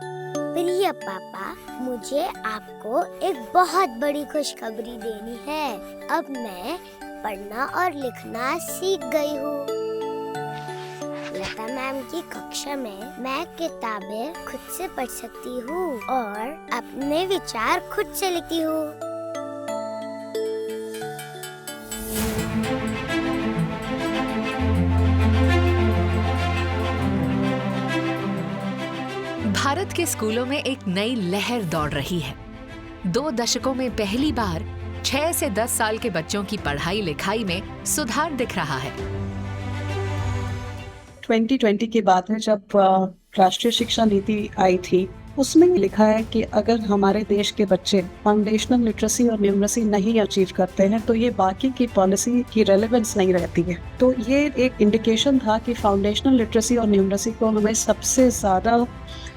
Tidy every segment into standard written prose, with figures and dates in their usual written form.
प्रिय पापा, मुझे आपको एक बहुत बड़ी खुशखबरी देनी है। अब मैं पढ़ना और लिखना सीख गई हूँ। लता मैम की कक्षा में मैं किताबें खुद से पढ़ सकती हूँ और अपने विचार खुद से लिखती हूँ। भारत के स्कूलों में एक नई लहर दौड़ रही है। 2 दशकों में पहली बार 6 से 10 साल के बच्चों की पढ़ाई लिखाई में सुधार दिख रहा है। 2020 की बात है जब राष्ट्रीय शिक्षा नीति आई थी। उसमें लिखा है कि अगर हमारे देश के बच्चे फाउंडेशनल लिटरेसी और न्यूमरेसी नहीं अचीव करते हैं तो ये बाकी की पॉलिसी की रेलेवेंस नहीं रहती है। तो ये एक इंडिकेशन था कि फाउंडेशनल लिटरेसी और न्यूमरेसी को हमें सबसे ज़्यादा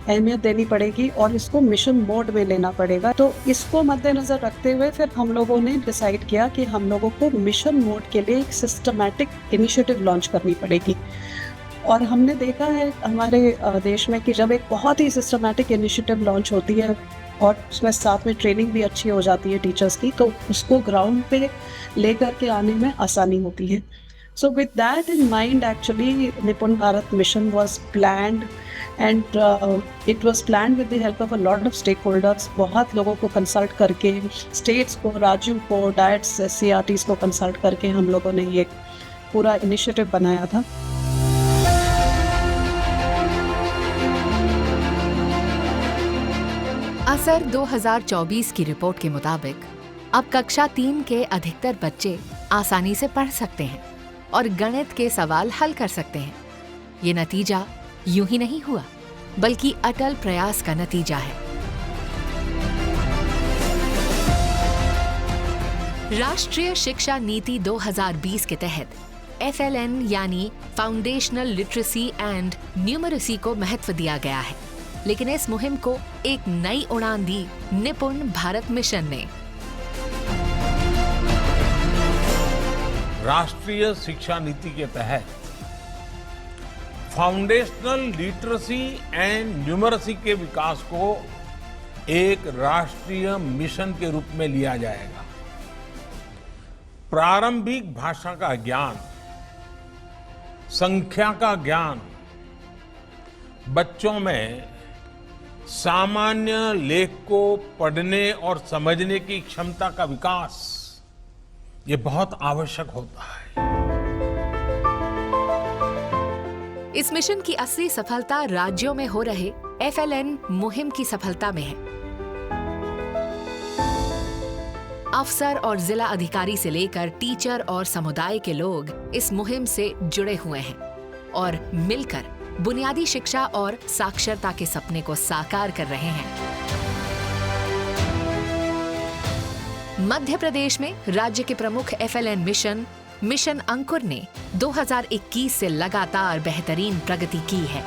अहमियत देनी पड़ेगी और इसको मिशन मोड में लेना पड़ेगा। तो इसको मद्देनजर रखते हुए फिर हम लोगों ने डिसाइड किया कि हम लोगों को मिशन मोड के लिए एक सिस्टमैटिक इनिशिएटिव लॉन्च करनी पड़ेगी। और हमने देखा है हमारे देश में कि जब एक बहुत ही सिस्टमैटिक इनिशिएटिव लॉन्च होती है और उसमें साथ में ट्रेनिंग भी अच्छी हो जाती है टीचर्स की, तो उसको ग्राउंड पे लेकर के आने में आसानी होती है। So with that in mind, actually, Nipun Bharat mission was planned and it was planned with the help of a lot of stakeholders. बहुत लोगों को कंसल्ट करके, स्टेट्स को, राज्यों को, डायट्स, CRTs को कंसल्ट करके हम लोगों ने ये पूरा इनिशिएटिव बनाया था। असर 2024 की रिपोर्ट के मुताबिक अब कक्षा 3 के अधिकतर बच्चे आसानी से पढ़ सकते हैं और गणित के सवाल हल कर सकते हैं। ये नतीजा यूं ही नहीं हुआ, बल्कि अटल प्रयास का नतीजा है। राष्ट्रीय शिक्षा नीति 2020 के तहत FLN यानी फाउंडेशनल लिटरेसी एंड न्यूमरेसी को महत्व दिया गया है, लेकिन इस मुहिम को एक नई उड़ान दी निपुण भारत मिशन ने। राष्ट्रीय शिक्षा नीति के तहत फाउंडेशनल लिटरेसी एंड न्यूमरेसी के विकास को एक राष्ट्रीय मिशन के रूप में लिया जाएगा। प्रारंभिक भाषा का ज्ञान, संख्या का ज्ञान, बच्चों में सामान्य लेख को पढ़ने और समझने की क्षमता का विकास, ये बहुत आवश्यक होता है। इस मिशन की असली सफलता राज्यों में हो रहे FLN मुहिम की सफलता में है। अफसर और जिला अधिकारी से लेकर टीचर और समुदाय के लोग इस मुहिम से जुड़े हुए हैं और मिलकर बुनियादी शिक्षा और साक्षरता के सपने को साकार कर रहे हैं। मध्य प्रदेश में राज्य के प्रमुख FLN मिशन अंकुर ने 2021 से लगातार बेहतरीन प्रगति की है।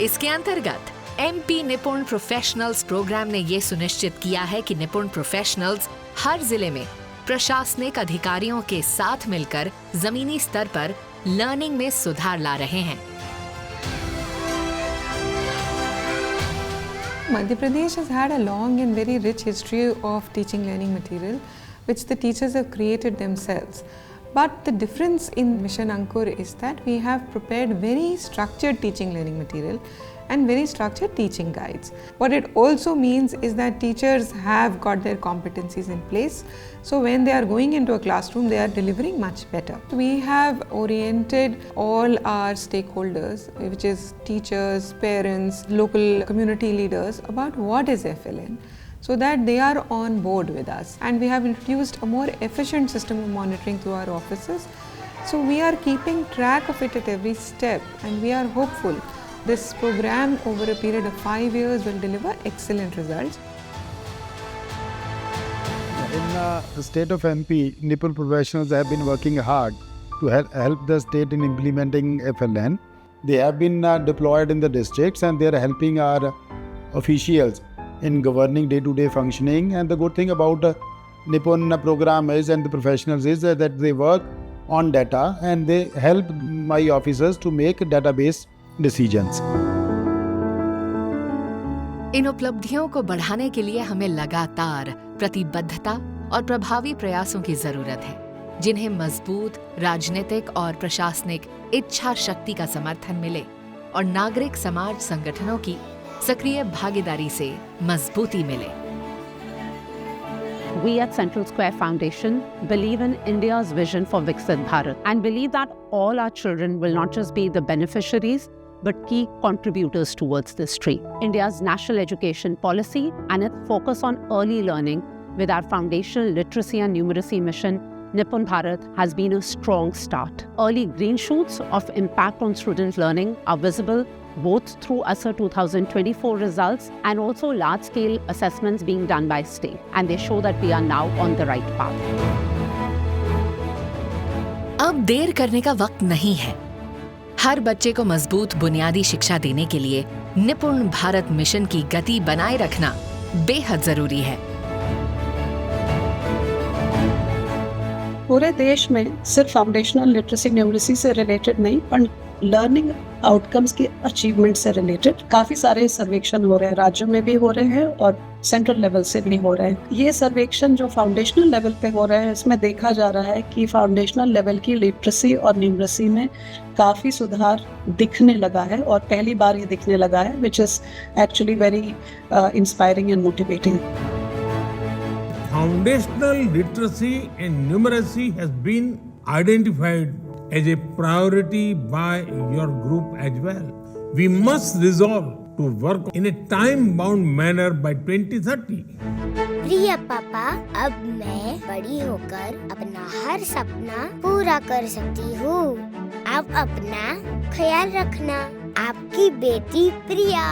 इसके अंतर्गत MP निपुण प्रोफेशनल्स प्रोग्राम ने ये सुनिश्चित किया है कि निपुण प्रोफेशनल्स हर जिले में प्रशासनिक अधिकारियों के साथ मिलकर जमीनी स्तर पर लर्निंग में सुधार ला रहे हैं। Madhya Pradesh has had a long and very rich history of teaching learning material, which the teachers have created themselves. But the difference in Mission Ankur is that we have prepared very structured teaching learning material and very structured teaching guides. What it also means is that teachers have got their competencies in place, so when they are going into a classroom, they are delivering much better. We have oriented all our stakeholders, which is teachers, parents, local community leaders, about what is FLN, so that they are on board with us. And we have introduced a more efficient system of monitoring through our offices. So we are keeping track of it at every step, and we are hopeful this program over a period of 5 years will deliver excellent results. In the state of MP, Nipun professionals have been working hard to help the state in implementing FLN. They have been deployed in the districts and they are helping our officials in governing day-to-day functioning. And the good thing about Nipun program is, and the professionals is, that they work on data and they help my officers to make a database decisions. इन उपलब्धियों को बढ़ाने के लिए हमें लगातार प्रतिबद्धता और प्रभावी प्रयासों की जरूरत है, जिन्हें मजबूत राजनीतिक और प्रशासनिक इच्छा शक्ति का समर्थन मिले और नागरिक समाज संगठनों की सक्रिय भागीदारी से मजबूती मिले। We at Central Square Foundation believe in India's vision for Viksit Bharat and believe that all our children will not just be the beneficiaries but key contributors towards this tree. India's national education policy and its focus on early learning with our foundational literacy and numeracy mission, Nipun Bharat, has been a strong start. Early green shoots of impact on student learning are visible both through ASER 2024 results and also large-scale assessments being done by state, and they show that we are now on the right path. अब देर करने का वक्त नहीं है। हर बच्चे को मजबूत बुनियादी शिक्षा देने के लिए निपुण भारत मिशन की गति बनाए रखना बेहद जरूरी है। पूरे देश में सिर्फ फाउंडेशनल लिटरेसी न्यूमरेसी से रिलेटेड नहीं, पर लर्निंग आउटकम्स की अचीवमेंट से रिलेटेड काफी सारे सर्वेक्षण हो रहे हैं, राज्यों में भी हो रहे हैं और सेंट्रल लेवल से भी हो रहे हैं। ये सर्वेक्षण जो फाउंडेशनल लेवल पे हो रहे हैं, इसमें देखा जा रहा है कि फाउंडेशनल लेवल की लिटरेसी और न्यूमरेसी में काफी सुधार दिखने लगा है और पहली बार ये दिखने लगा है, which is actually very inspiring and motivating. Foundational literacy and numeracy has been identified as a priority by your group as well. We must resolve to work in a time-bound manner by 2030. प्रिय पापा, अब मैं बड़ी होकर अपना हर सपना पूरा कर सकती हूँ। आप अपना ख्याल रखना। आपकी बेटी प्रिया।